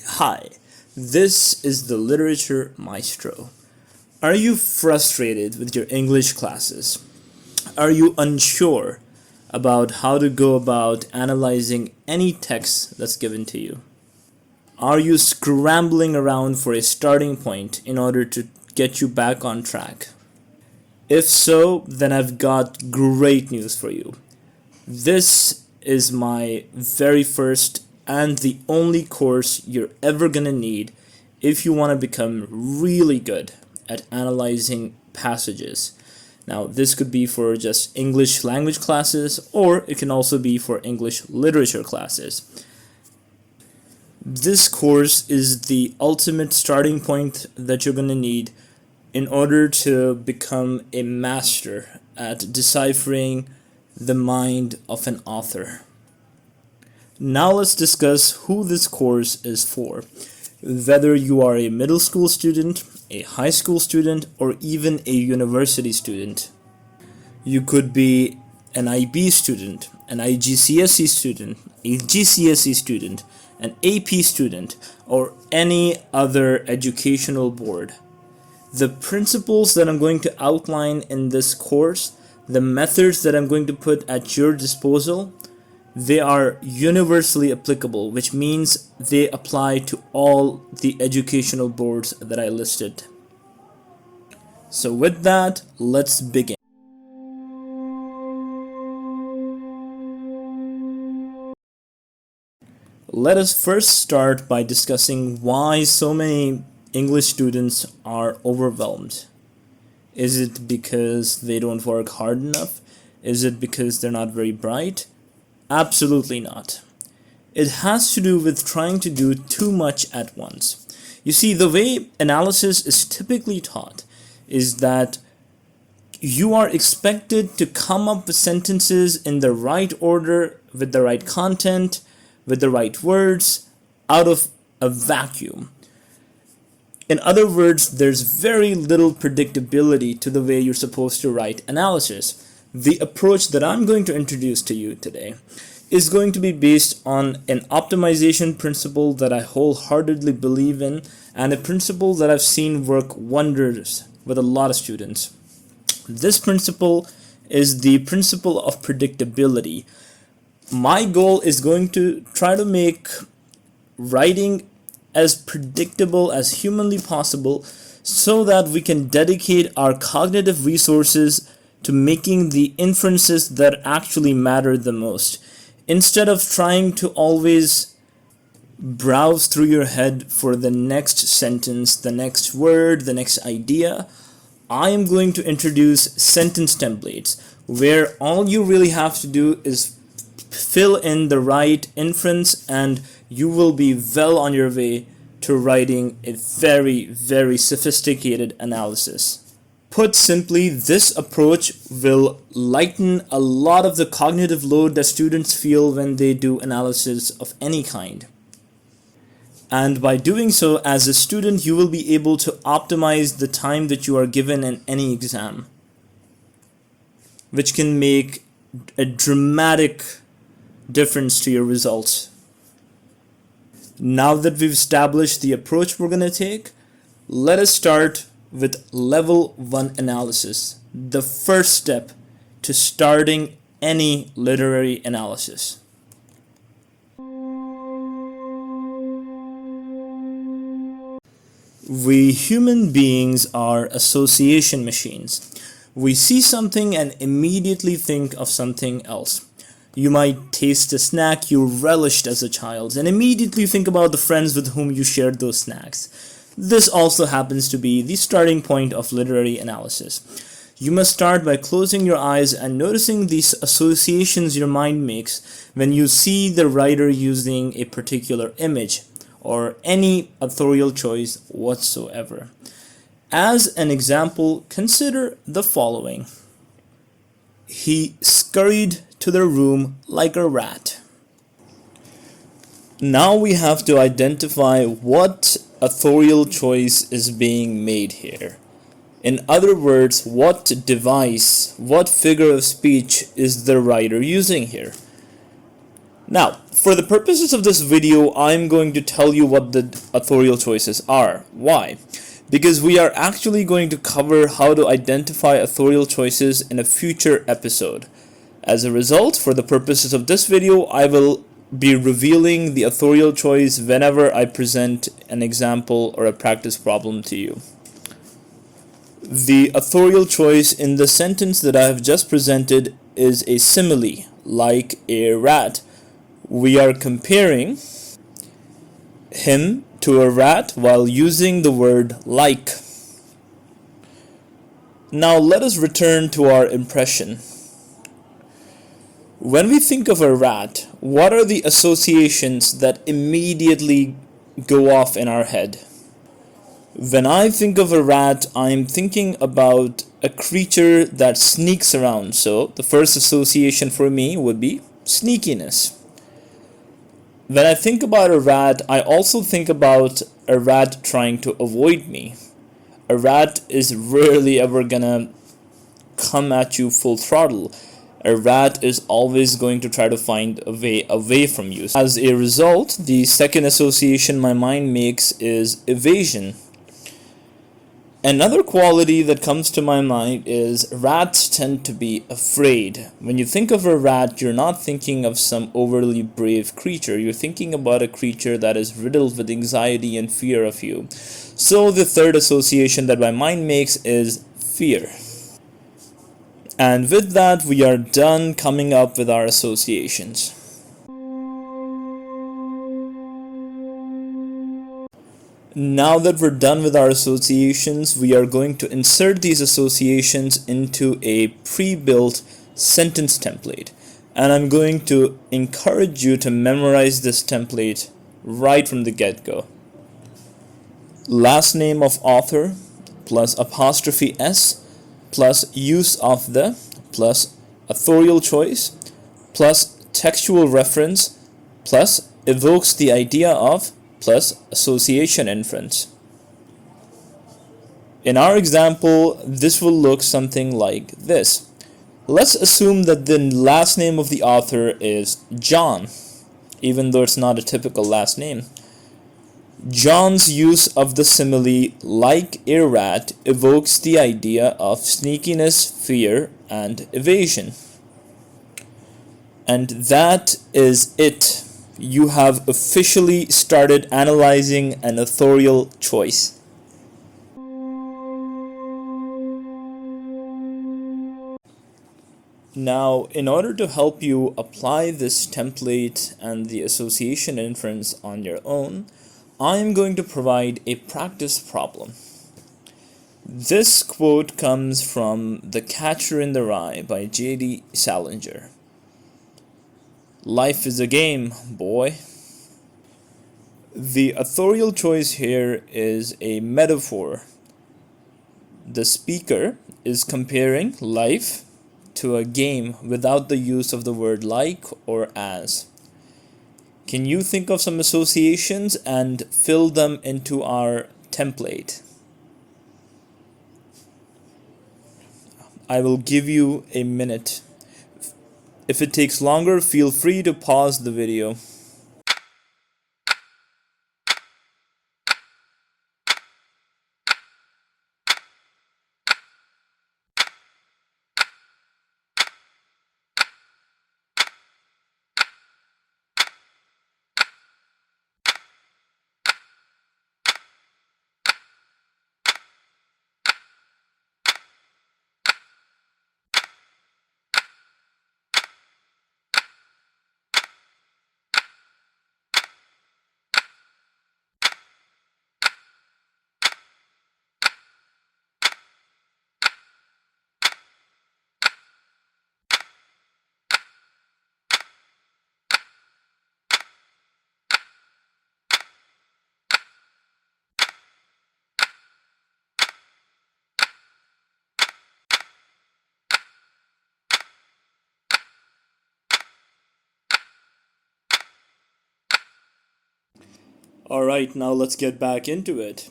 Hi, this is the Literature Maestro. Are you frustrated with your English classes? Are you unsure about how to go about analyzing any text that's given to you? Are you scrambling around for a starting point in order to get you back on track? If so, then I've got great news for you. This is my very first and the only course you're ever gonna need if you want to become really good at analyzing passages. Now, this could be for just English language classes, or it can also be for English literature classes. This course is the ultimate starting point that you're going to need in order to become a master at deciphering the mind of an author. Now let's discuss who this course is for. Whether you are a middle school student, a high school student, or even a university student. You could be an IB student, an IGCSE student, a GCSE student, an AP student, or any other educational board. The principles that I'm going to outline in this course, the methods that I'm going to put at your disposal, they are universally applicable, which means they apply to all the educational boards that I listed. So with that, let's begin. Let us first start by discussing why so many English students are overwhelmed. Is it because they don't work hard enough? Is it because they're not very bright? Absolutely not. It has to do with trying to do too much at once. You see, the way analysis is typically taught is that you are expected to come up with sentences in the right order, with the right content, with the right words, out of a vacuum. In other words, there's very little predictability to the way you're supposed to write analysis. The approach that I'm going to introduce to you today is going to be based on an optimization principle that I wholeheartedly believe in, and a principle that I've seen work wonders with a lot of students. This principle is the principle of predictability. My goal is going to try to make writing as predictable as humanly possible so that we can dedicate our cognitive resources to making the inferences that actually matter the most, instead of trying to always browse through your head for the next sentence, the next word, the next idea. I am going to introduce sentence templates where all you really have to do is fill in the right inference and you will be well on your way to writing a very, very sophisticated analysis. Put simply, this approach will lighten a lot of the cognitive load that students feel when they do analysis of any kind. And by doing so, as a student, you will be able to optimize the time that you are given in any exam, which can make a dramatic difference to your results. Now that we've established the approach we're going to take, let us start with level 1 analysis, the first step to starting any literary analysis. We human beings are association machines. We see something and immediately think of something else. You might taste a snack you relished as a child and immediately think about the friends with whom you shared those snacks. This also happens to be the starting point of literary analysis. You must start by closing your eyes and noticing these associations your mind makes when you see the writer using a particular image or any authorial choice whatsoever. As an example, consider the following. He scurried to the room like a rat. Now we have to identify what authorial choice is being made here. In other words, what device, what figure of speech is the writer using here? Now, for the purposes of this video, I'm going to tell you what the authorial choices are. Why? Because we are actually going to cover how to identify authorial choices in a future episode. As a result, for the purposes of this video, I will be revealing the authorial choice whenever I present an example or a practice problem to you. The authorial choice in the sentence that I have just presented is a simile, like a rat. We are comparing him to a rat while using the word like. Now let us return to our impression. When we think of a rat, what are the associations that immediately go off in our head? When I think of a rat, I'm thinking about a creature that sneaks around. So the first association for me would be sneakiness. When I think about a rat, I also think about a rat trying to avoid me. A rat is rarely ever gonna come at you full throttle. A rat is always going to try to find a way away from you. As a result, the second association my mind makes is evasion. Another quality that comes to my mind is rats tend to be afraid. When you think of a rat, you're not thinking of some overly brave creature. You're thinking about a creature that is riddled with anxiety and fear of you. So the third association that my mind makes is fear. And with that, we are done coming up with our associations. Now that we're done with our associations, we are going to insert these associations into a pre-built sentence template. And I'm going to encourage you to memorize this template right from the get-go. Last name of author plus apostrophe S plus use of the plus authorial choice plus textual reference plus evokes the idea of plus association inference. In our example, this will look something like this. Let's assume that the last name of the author is John, even though it's not a typical last name. John's use of the simile like a rat evokes the idea of sneakiness, fear, and evasion. And that is it. You have officially started analyzing an authorial choice. Now, in order to help you apply this template and the association inference on your own, I am going to provide a practice problem. This quote comes from The Catcher in the Rye by J.D. Salinger. Life is a game, boy. The authorial choice here is a metaphor. The speaker is comparing life to a game without the use of the word like or as. Can you think of some associations and fill them into our template? I will give you a minute. If it takes longer, feel free to pause the video. Alright, now let's get back into it.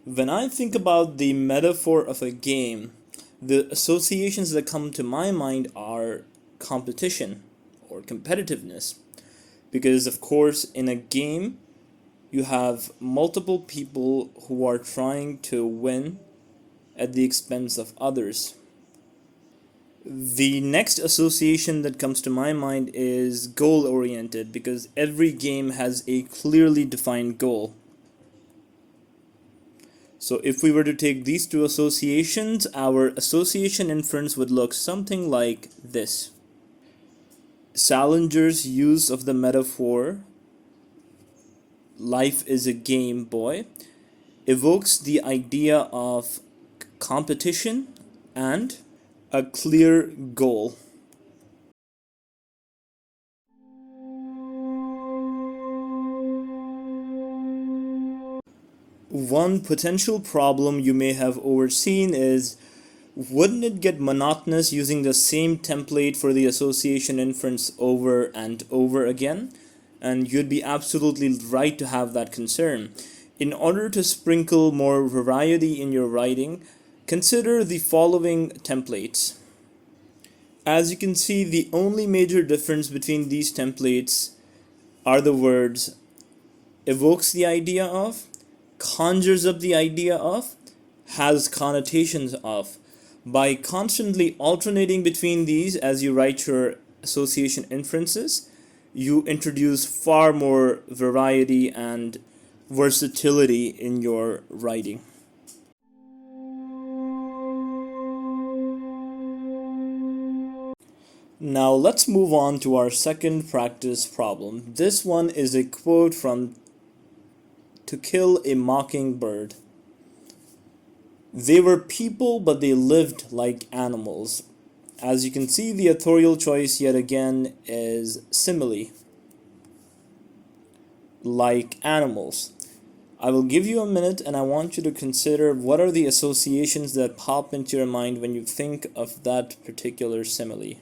When I think about the metaphor of a game, the associations that come to my mind are competition or competitiveness. because of course in a game you have multiple people who are trying to win at the expense of others. The next association that comes to my mind is goal oriented, because every game has a clearly defined goal. So if we were to take these two associations, our association inference would look something like this. Salinger's use of the metaphor "life is a Game Boy" evokes the idea of competition and a clear goal. One potential problem you may have overseen is, wouldn't it get monotonous using the same template for the association inference over and over again? And you'd be absolutely right to have that concern. In order to sprinkle more variety in your writing, consider the following templates. As you can see, the only major difference between these templates are the words "evokes the idea of," "conjures up the idea of," "has connotations of." By constantly alternating between these as you write your association inferences, you introduce far more variety and versatility in your writing. Now let's move on to our second practice problem. This one is a quote from To Kill a Mockingbird. They were people, but they lived like animals. As you can see, the authorial choice yet again is simile. Like animals. I will give you a minute and I want you to consider what are the associations that pop into your mind when you think of that particular simile.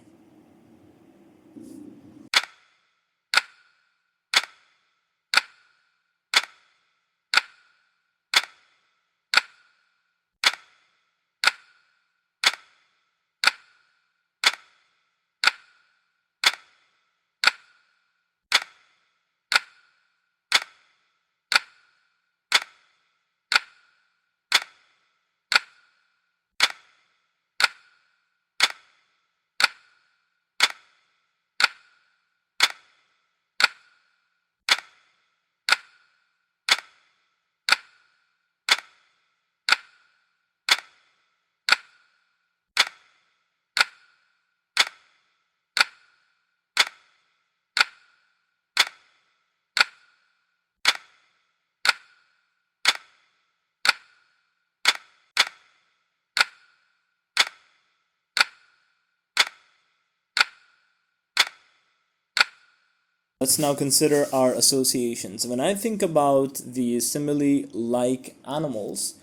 Let's now consider our associations. When I think about the simile "like animals,"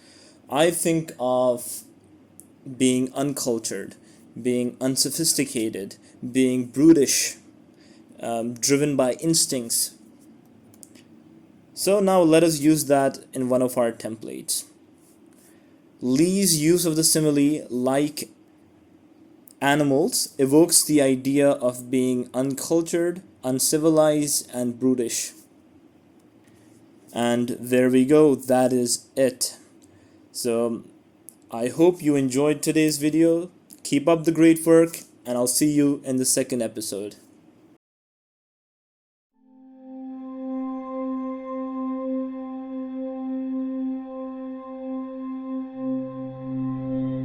I think of being uncultured, being unsophisticated, being brutish, driven by instincts. So now let us use that in one of our templates. Lee's use of the simile "like animals" evokes the idea of being uncultured, uncivilized, and brutish. And there we go, that is it. So I hope you enjoyed today's video. Keep up the great work, and I'll see you in the second episode.